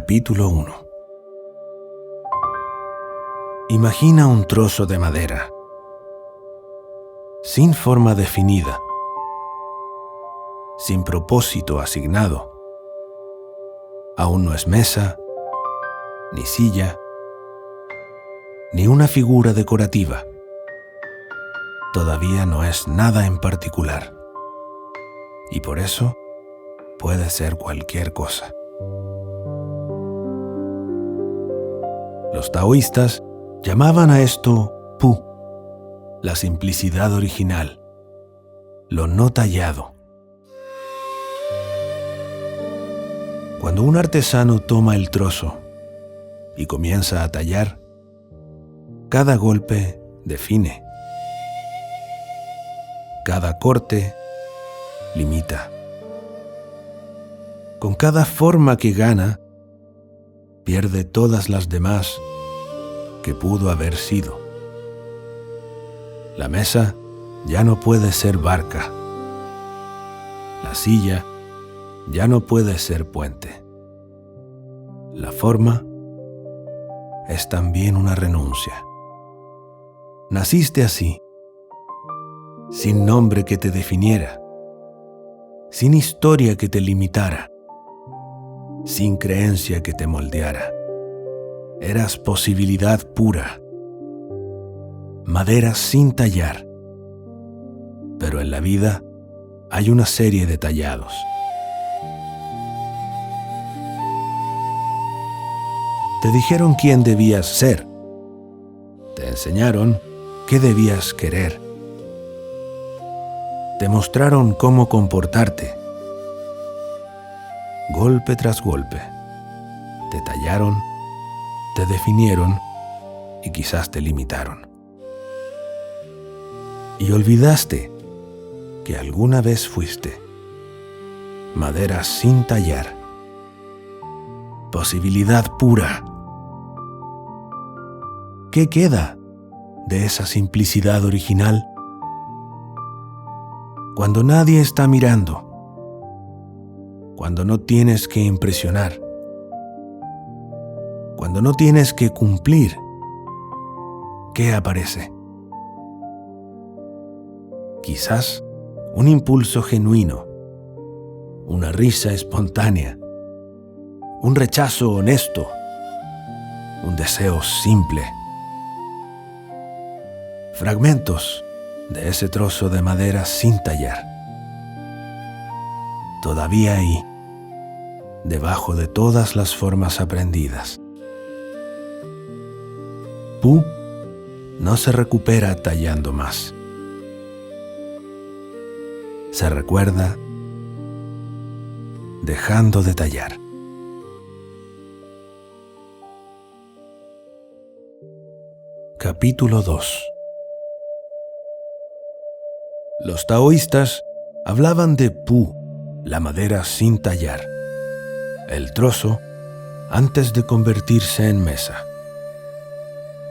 Capítulo 1. Imagina un trozo de madera, sin forma definida, sin propósito asignado. Aún no es mesa, ni silla, ni una figura decorativa. Todavía no es nada en particular. Y por eso puede ser cualquier cosa. Los taoístas llamaban a esto Pu, la simplicidad original, lo no tallado. Cuando un artesano toma el trozo y comienza a tallar, cada golpe define, cada corte limita. Con cada forma que gana, pierde todas las demás que pudo haber sido. La mesa ya no puede ser barca. La silla ya no puede ser puente. La forma es también una renuncia. Naciste así, sin nombre que te definiera, sin historia que te limitara, sin creencia que te moldeara. Eras posibilidad pura, madera sin tallar. Pero en la vida hay una serie de tallados. Te dijeron quién debías ser. Te enseñaron qué debías querer. Te mostraron cómo comportarte. Golpe tras golpe, te tallaron, te definieron y quizás te limitaron. Y olvidaste que alguna vez fuiste madera sin tallar, posibilidad pura. ¿Qué queda de esa simplicidad original? Cuando nadie está mirando, cuando no tienes que impresionar, cuando no tienes que cumplir, ¿qué aparece? Quizás un impulso genuino, una risa espontánea, un rechazo honesto, un deseo simple. Fragmentos de ese trozo de madera sin tallar. Todavía ahí, debajo de todas las formas aprendidas. Pu no se recupera tallando más. Se recuerda dejando de tallar. Capítulo 2. Los taoístas hablaban de Pu, la madera sin tallar, el trozo antes de convertirse en mesa,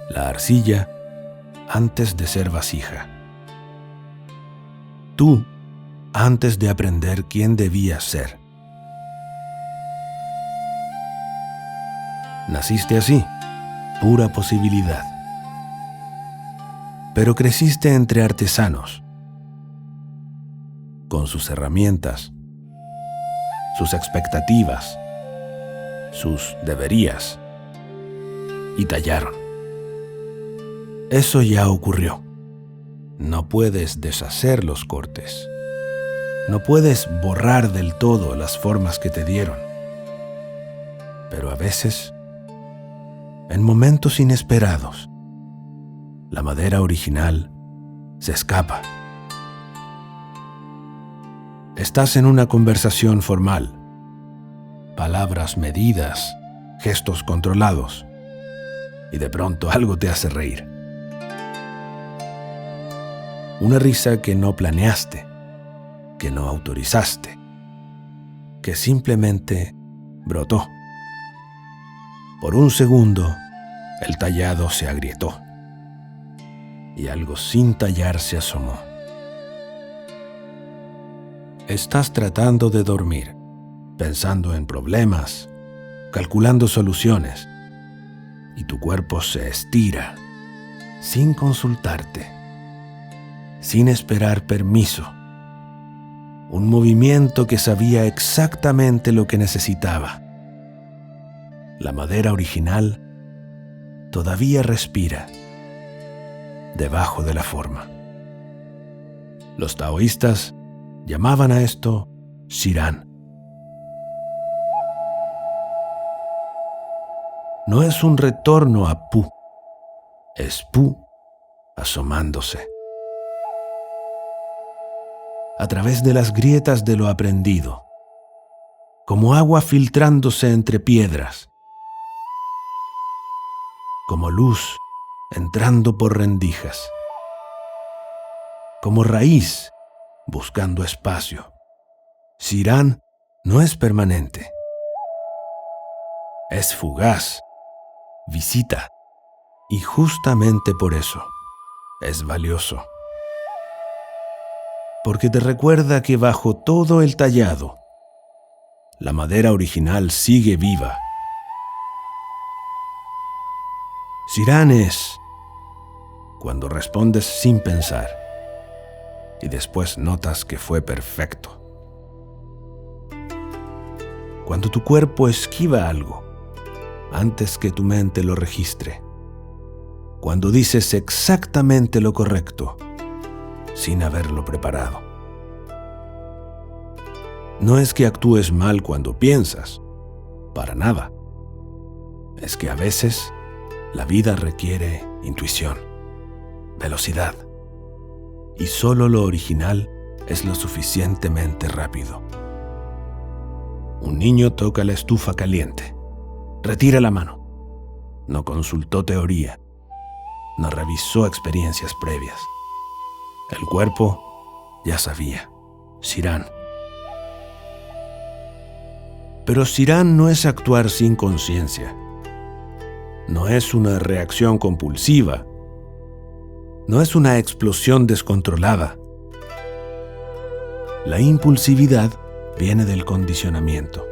la arcilla antes de ser vasija. Tú antes de aprender quién debías ser. Naciste así, pura posibilidad. Pero creciste entre artesanos, con sus herramientas, sus expectativas, sus deberías, y tallaron. Eso ya ocurrió. No puedes deshacer los cortes. No puedes borrar del todo las formas que te dieron. Pero a veces, en momentos inesperados, la madera original se escapa. Estás en una conversación formal, palabras medidas, gestos controlados, y de pronto algo te hace reír. Una risa que no planeaste, que no autorizaste, que simplemente brotó. Por un segundo, el tallado se agrietó y algo sin tallar se asomó. Estás tratando de dormir, pensando en problemas, calculando soluciones, y tu cuerpo se estira sin consultarte, sin esperar permiso. Un movimiento que sabía exactamente lo que necesitaba. La madera original todavía respira debajo de la forma. Los taoístas llamaban a esto Shiran. No es un retorno a Pu, es Pu asomándose. A través de las grietas de lo aprendido, como agua filtrándose entre piedras, como luz entrando por rendijas, como raíz buscando espacio. Shiran no es permanente, es fugaz, visita, y justamente por eso es valioso. Porque te recuerda que bajo todo el tallado, la madera original sigue viva. Shiran es cuando respondes sin pensar y después notas que fue perfecto. Cuando tu cuerpo esquiva algo antes que tu mente lo registre. Cuando dices exactamente lo correcto sin haberlo preparado. No es que actúes mal cuando piensas, para nada. Es que a veces la vida requiere intuición, velocidad, y solo lo original es lo suficientemente rápido. Un niño toca la estufa caliente, retira la mano, no consultó teoría, no revisó experiencias previas. El cuerpo ya sabía, Shiran. Pero Shiran no es actuar sin conciencia. No es una reacción compulsiva. No es una explosión descontrolada. La impulsividad viene del condicionamiento,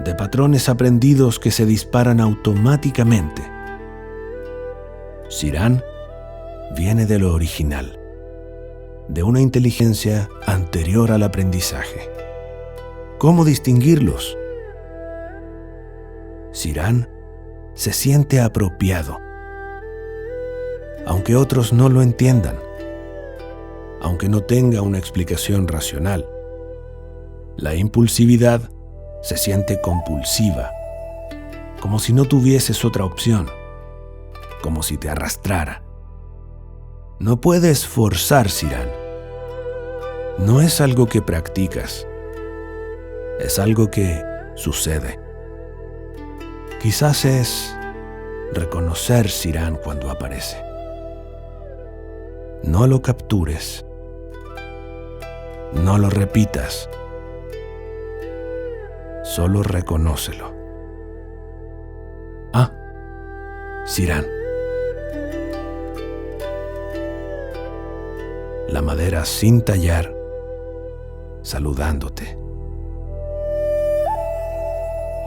de patrones aprendidos que se disparan automáticamente. Shiran viene de lo original, de una inteligencia anterior al aprendizaje. ¿Cómo distinguirlos? Shiran se siente apropiado, aunque otros no lo entiendan, aunque no tenga una explicación racional. La impulsividad se siente compulsiva, como si no tuvieses otra opción, como si te arrastrara. No puedes forzar Shiran. No es algo que practicas, es algo que sucede. Quizás es reconocer Shiran cuando aparece. No lo captures, no lo repitas, solo reconócelo. Ah, Shiran. La madera sin tallar, saludándote.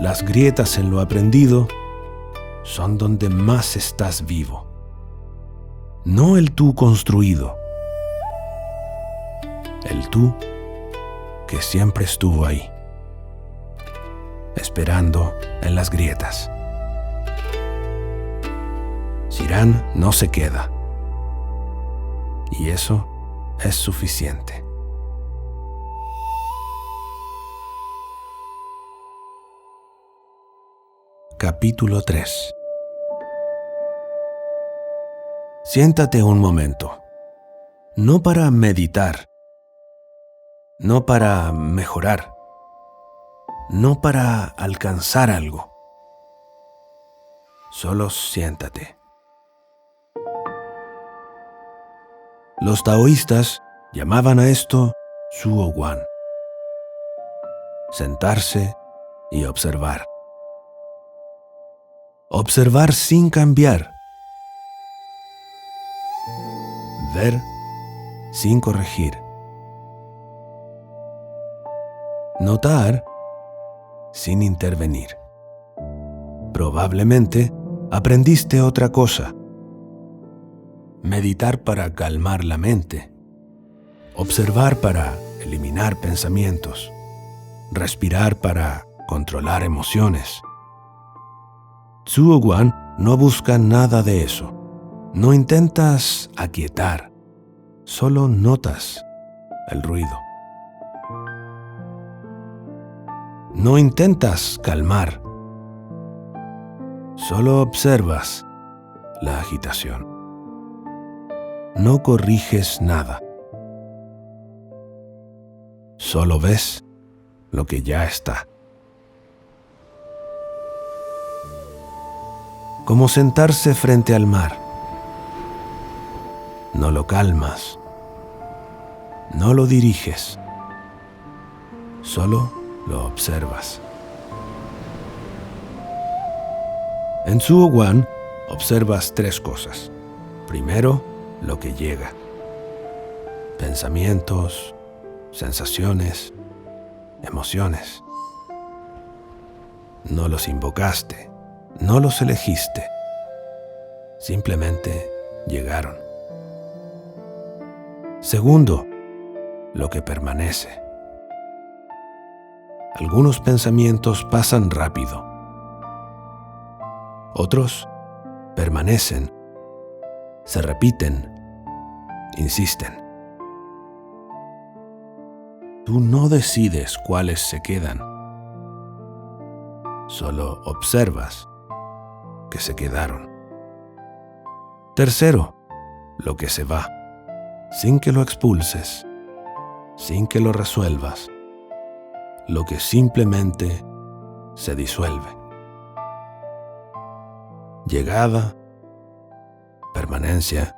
Las grietas en lo aprendido son donde más estás vivo, no el tú construido, el tú que siempre estuvo ahí, esperando en las grietas. Shiran no se queda, y eso es suficiente. Capítulo 3. Siéntate un momento, no para meditar, no para mejorar, no para alcanzar algo. Solo siéntate. Los taoístas llamaban a esto Suoguan. Sentarse y observar. Observar sin cambiar. Ver sin corregir. Notar sin intervenir. Probablemente aprendiste otra cosa. Meditar para calmar la mente. Observar para eliminar pensamientos. Respirar para controlar emociones. Zhuo Guan no busca nada de eso. No intentas aquietar, solo notas el ruido. No intentas calmar, solo observas la agitación. No corriges nada, solo ves lo que ya está. Como sentarse frente al mar. No lo calmas, no lo diriges, solo lo observas. En Zhuo Guan observas tres cosas. Primero, lo que llega. Pensamientos, sensaciones, emociones. No los invocaste, no los elegiste. Simplemente llegaron. Segundo, lo que permanece. Algunos pensamientos pasan rápido. Otros permanecen, se repiten, insisten. Tú no decides cuáles se quedan. Solo observas que se quedaron. Tercero, lo que se va, sin que lo expulses, sin que lo resuelvas, lo que simplemente se disuelve. Llegada, permanencia,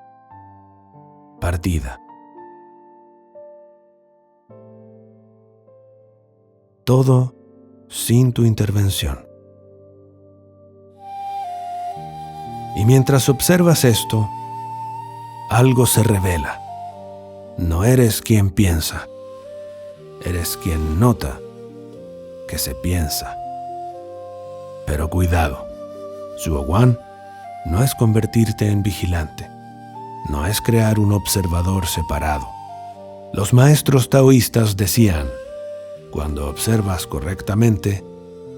partida. Todo sin tu intervención. Y mientras observas esto, algo se revela. No eres quien piensa, eres quien nota que se piensa. Pero cuidado, Zhuo Guan no es convertirte en vigilante, no es crear un observador separado. Los maestros taoístas decían, cuando observas correctamente,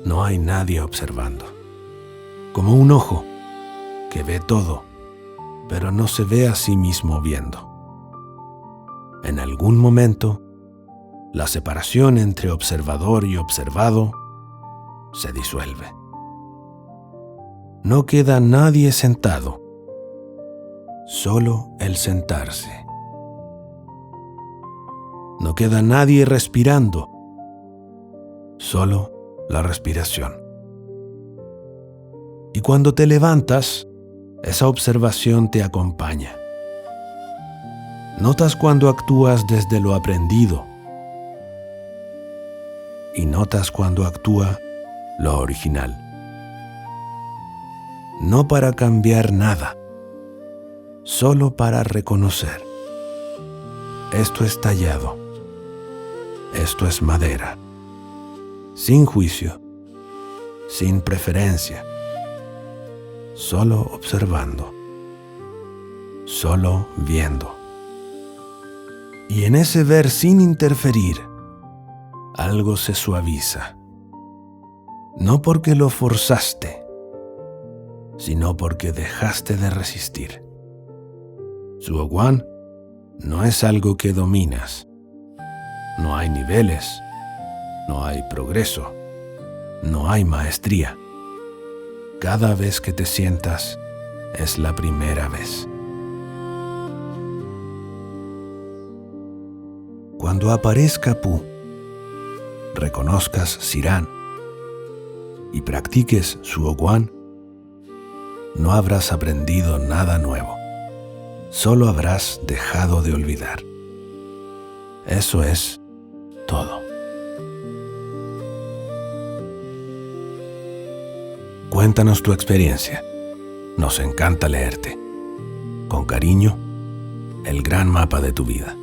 no hay nadie observando. Como un ojo que ve todo, pero no se ve a sí mismo viendo. En algún momento, la separación entre observador y observado se disuelve. No queda nadie sentado, solo el sentarse. No queda nadie respirando, solo la respiración. Y cuando te levantas, esa observación te acompaña. Notas cuando actúas desde lo aprendido y notas cuando actúa lo original. No para cambiar nada, solo para reconocer. Esto es tallado, esto es madera, sin juicio, sin preferencia, solo observando, solo viendo. Y en ese ver sin interferir, algo se suaviza. No porque lo forzaste, sino porque dejaste de resistir. Zhuo Guan no es algo que dominas. No hay niveles, no hay progreso, no hay maestría. Cada vez que te sientas es la primera vez. Cuando aparezca Pu, reconozcas Sirán y practiques Zhuo Guan, no habrás aprendido nada nuevo, solo habrás dejado de olvidar. Eso es todo. Cuéntanos tu experiencia. Nos encanta leerte. Con cariño, el gran mapa de tu vida.